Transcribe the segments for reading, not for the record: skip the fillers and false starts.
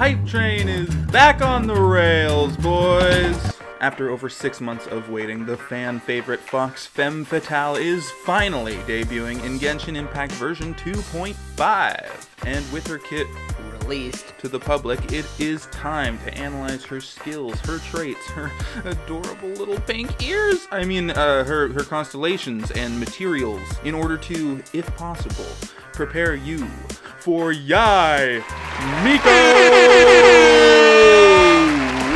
hype train is back on the rails, boys! After over 6 months of waiting, the fan favorite fox Femme Fatale is finally debuting in Genshin Impact version 2.5. And with her kit released to the public, it is time to analyze her skills, her traits, her adorable little pink ears, her constellations and materials, in order to, if possible, prepare you for Yae Miko!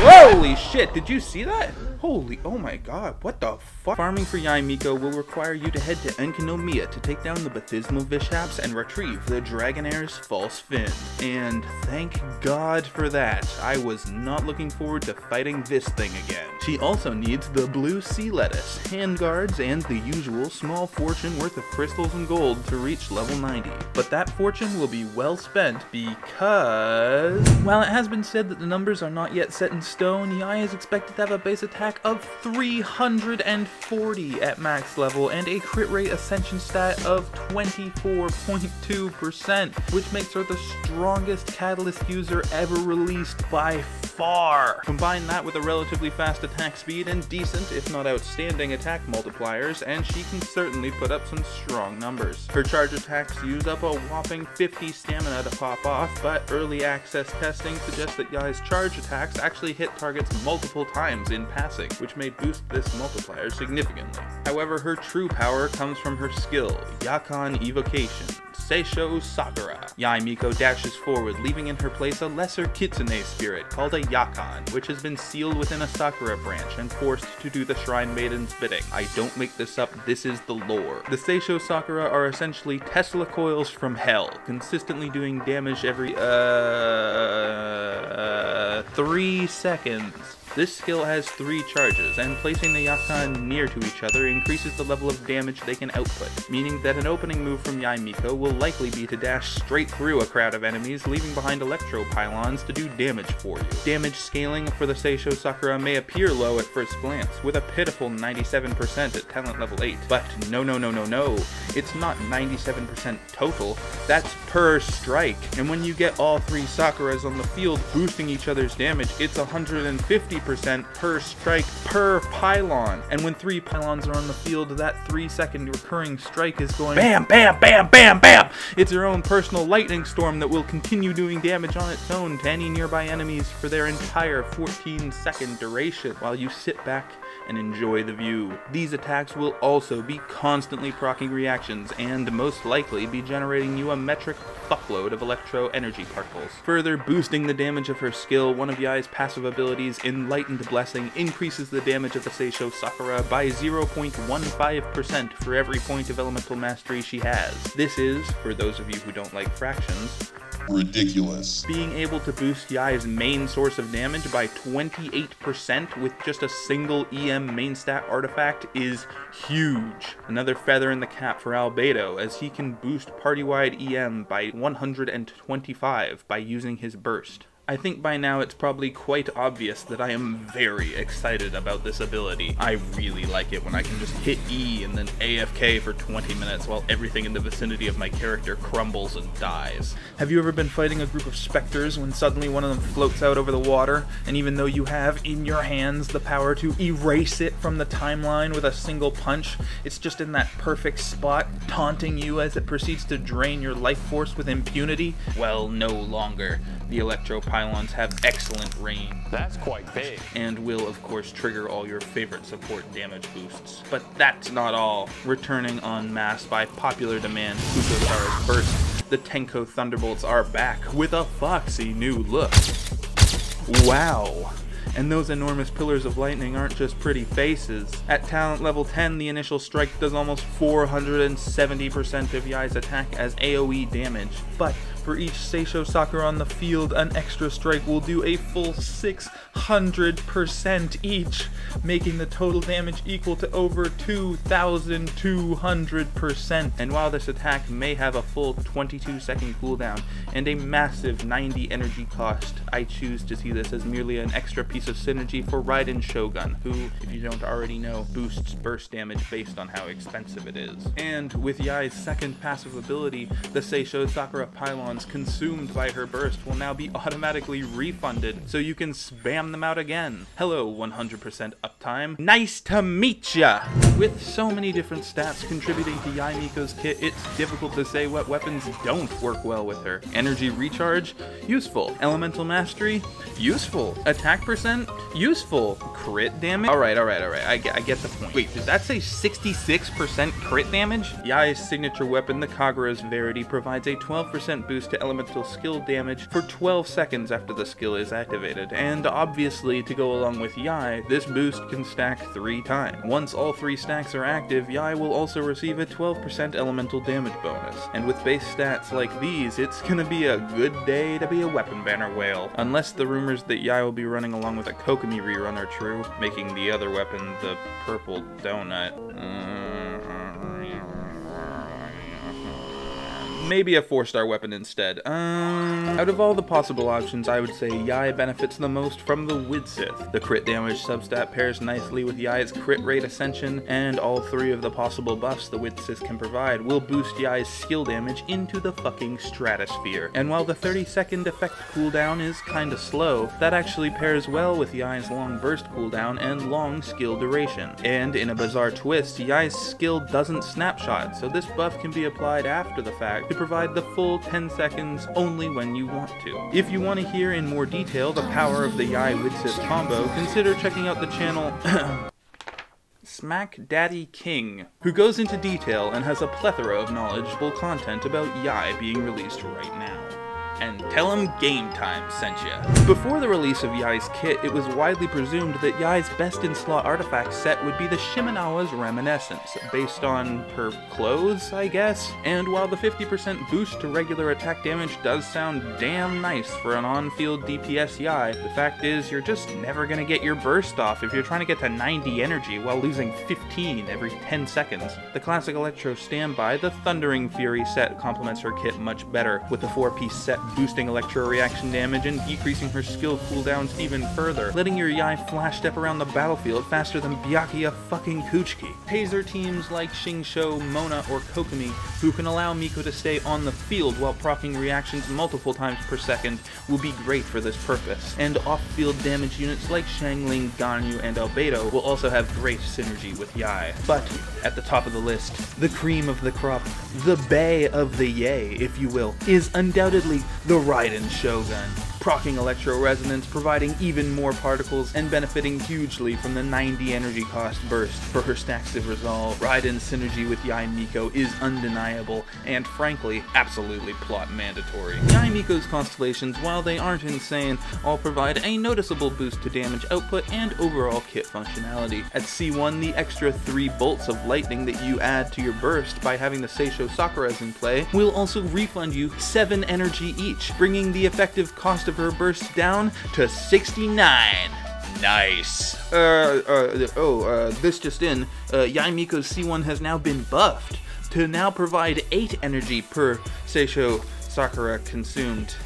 Holy shit, did you see that? Oh my god, what the fuck? Farming for Yae Miko will require you to head to Enkinomiya to take down the Baptismal Vishaps and retrieve the Dragonair's false fin. And thank God for that. I was not looking forward to fighting this thing again. She also needs the blue sea lettuce, handguards, and the usual small fortune worth of crystals and gold to reach level 90. But that fortune will be well spent because, while it has been said that the numbers are not yet set in stone, Yae is expected to have a base attack of 340 at max level and a crit rate ascension stat of 24.2%, which makes her the strongest catalyst user ever released by far. Combine that with a relatively fast attack speed and decent, if not outstanding, attack multipliers, and she can certainly put up some strong numbers. Her charge attacks use up a whopping 50 stamina to pop off, but early access testing suggests that Yae's charge attacks actually hit targets multiple times in passing, which may boost this multiplier significantly. However, her true power comes from her skill, Yakan Evocation. Seisho Sakura. Yae Miko dashes forward, leaving in her place a lesser kitsune spirit called a Yakan, which has been sealed within a Sakura branch and forced to do the Shrine Maiden's bidding. I don't make this up, this is the lore. The Seisho Sakura are essentially Tesla coils from hell, consistently doing damage every 3 seconds. This skill has 3 charges, and placing the Yakan near to each other increases the level of damage they can output, meaning that an opening move from Yae Miko will likely be to dash straight through a crowd of enemies, leaving behind electro pylons to do damage for you. Damage scaling for the Seisho Sakura may appear low at first glance, with a pitiful 97% at talent level 8, but no, it's not 97% total, that's per strike, and when you get all 3 Sakuras on the field boosting each other's damage, it's 150% per strike per pylon. And when 3 pylons are on the field, that 3-second recurring strike is going BAM, BAM, BAM, BAM, BAM! It's your own personal lightning storm that will continue doing damage on its own to any nearby enemies for their entire 14-second duration, while you sit back and enjoy the view. These attacks will also be constantly proccing reactions, and most likely be generating you a metric fuckload of electro energy particles. Further boosting the damage of her skill, one of Yae's passive abilities, Enlightened Blessing, increases the damage of the Seisho Sakura by 0.15% for every point of elemental mastery she has. This is, for those of you who don't like fractions, ridiculous. Being able to boost Yae's main source of damage by 28% with just a single EM main stat artifact is huge. Another feather in the cap for Albedo, as he can boost party-wide EM by 125 by using his burst. I think by now it's probably quite obvious that I am very excited about this ability. I really like it when I can just hit E and then AFK for 20 minutes while everything in the vicinity of my character crumbles and dies. Have you ever been fighting a group of specters when suddenly one of them floats out over the water, and even though you have in your hands the power to erase it from the timeline with a single punch, it's just in that perfect spot, taunting you as it proceeds to drain your life force with impunity? Well, no longer. The electro pylons have excellent range. That's quite big. And will, of course, trigger all your favorite support damage boosts. But that's not all. Returning en masse by popular demand, Fukotara's burst, the Tenko Thunderbolts are back with a foxy new look. Wow. And those enormous pillars of lightning aren't just pretty faces. At talent level 10, the initial strike does almost 470% of Yae's attack as AoE damage. But for each Seisho Sakura on the field, an extra strike will do a full 600% each, making the total damage equal to over 2,200%. And while this attack may have a full 22-second cooldown and a massive 90 energy cost, I choose to see this as merely an extra piece piece of synergy for Raiden Shogun, who, if you don't already know, boosts burst damage based on how expensive it is. And with Yae's second passive ability, the Seisho Sakura pylons consumed by her burst will now be automatically refunded, so you can spam them out again. Hello, 100% uptime. Nice to meet ya! With so many different stats contributing to Yae Miko's kit, it's difficult to say what weapons don't work well with her. Energy recharge? Useful. Elemental mastery? Useful. Attack percent? Useful. Crit damage? Alright, I get the point. Wait, did that say 66% crit damage? Yae's signature weapon, the Kagura's Verity, provides a 12% boost to elemental skill damage for 12 seconds after the skill is activated, and obviously, to go along with Yae, this boost can stack 3 times. Once all 3 stacks are active, Yae will also receive a 12% elemental damage bonus, and with base stats like these, it's gonna be a good day to be a weapon banner whale. Unless the rumors that Yae will be running along with a Kokomi rerun are true, making the other weapon the purple donut. Maybe a 4-star weapon instead. Out of all the possible options, I would say Yae benefits the most from the Widsith. The crit damage substat pairs nicely with Yae's crit rate ascension, and all 3 of the possible buffs the Widsith can provide will boost Yae's skill damage into the fucking stratosphere. And while the 30-second effect cooldown is kinda slow, that actually pairs well with Yae's long burst cooldown and long skill duration. And in a bizarre twist, Yae's skill doesn't snapshot, so this buff can be applied after the fact to provide the full 10 seconds only when you want to. If you want to hear in more detail the power of the Yae Widsith combo, consider checking out the channel Smack Daddy King, who goes into detail and has a plethora of knowledgeable content about Yae being released right now. And tell him Game Time sent ya. Before the release of Yae's kit, it was widely presumed that Yae's best-in-slot artifact set would be the Shimenawa's Reminiscence, based on her clothes, I guess? And while the 50% boost to regular attack damage does sound damn nice for an on-field DPS Yae, the fact is you're just never gonna get your burst off if you're trying to get to 90 energy while losing 15 every 10 seconds. The classic Electro standby, the Thundering Fury set, complements her kit much better, with the 4-piece set boosting electro reaction damage and decreasing her skill cooldowns even further, letting your Yae flash step around the battlefield faster than Byakuya fucking Kuchiki. Taser teams like Shingsho, Mona, or Kokomi, who can allow Miko to stay on the field while proccing reactions multiple times per second, will be great for this purpose. And off-field damage units like Xiangling, Ganyu, and Albedo will also have great synergy with Yae. But at the top of the list, the cream of the crop, the bae of the Yae, if you will, is undoubtedly the Raiden Shogun. Proccing Electro Resonance, providing even more particles, and benefiting hugely from the 90 energy cost burst for her stacks of resolve. Raiden's synergy with Yae Miko is undeniable, and frankly, absolutely plot mandatory. Yae Miko's constellations, while they aren't insane, all provide a noticeable boost to damage output and overall kit functionality. At C1, the extra 3 bolts of lightning that you add to your burst by having the Seisho Sakuras in play will also refund you 7 energy each, bringing the effective cost of her burst down to 69. Nice. This just in, Yae Miko's C1 has now been buffed to now provide 8 energy per Seisho Sakura consumed.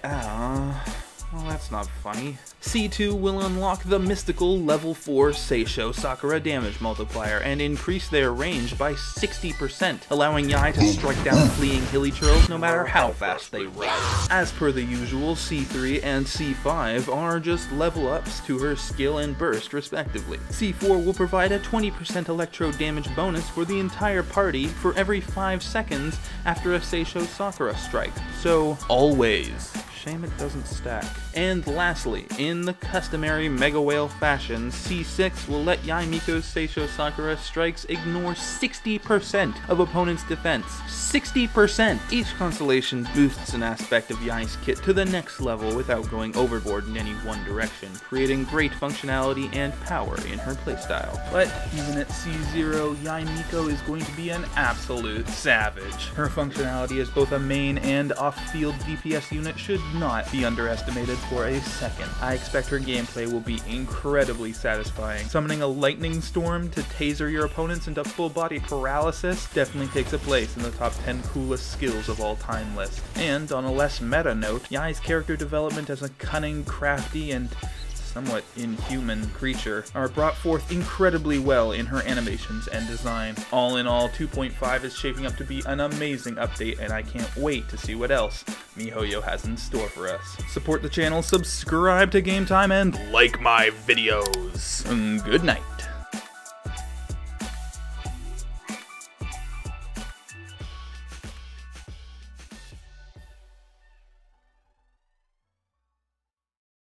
Well, that's not funny. C2 will unlock the mystical level 4 Seisho Sakura damage multiplier and increase their range by 60%, allowing Yae to strike down fleeing hilly churls no matter how fast they rise. As per the usual, C3 and C5 are just level ups to her skill and burst respectively. C4 will provide a 20% electro damage bonus for the entire party for every 5 seconds after a Seisho Sakura strike. So, always. Shame it doesn't stack. And lastly, in the customary Mega Whale fashion, C6 will let Yae Miko's Seisho Sakura strikes ignore 60% of opponents' defense. 60%! Each constellation boosts an aspect of Yae's kit to the next level without going overboard in any one direction, creating great functionality and power in her playstyle. But even at C0, Yae Miko is going to be an absolute savage. Her functionality as both a main and off-field DPS unit should not be underestimated for a second. I expect her gameplay will be incredibly satisfying. Summoning a lightning storm to taser your opponents into full body paralysis definitely takes a place in the top 10 coolest skills of all time list. And on a less meta note, Yae's character development as a cunning, crafty, and somewhat inhuman creature are brought forth incredibly well in her animations and design. All in all, 2.5 is shaping up to be an amazing update, and I can't wait to see what else MiHoYo has in store for us. Support the channel, subscribe to Game Time, and like my videos. Good night.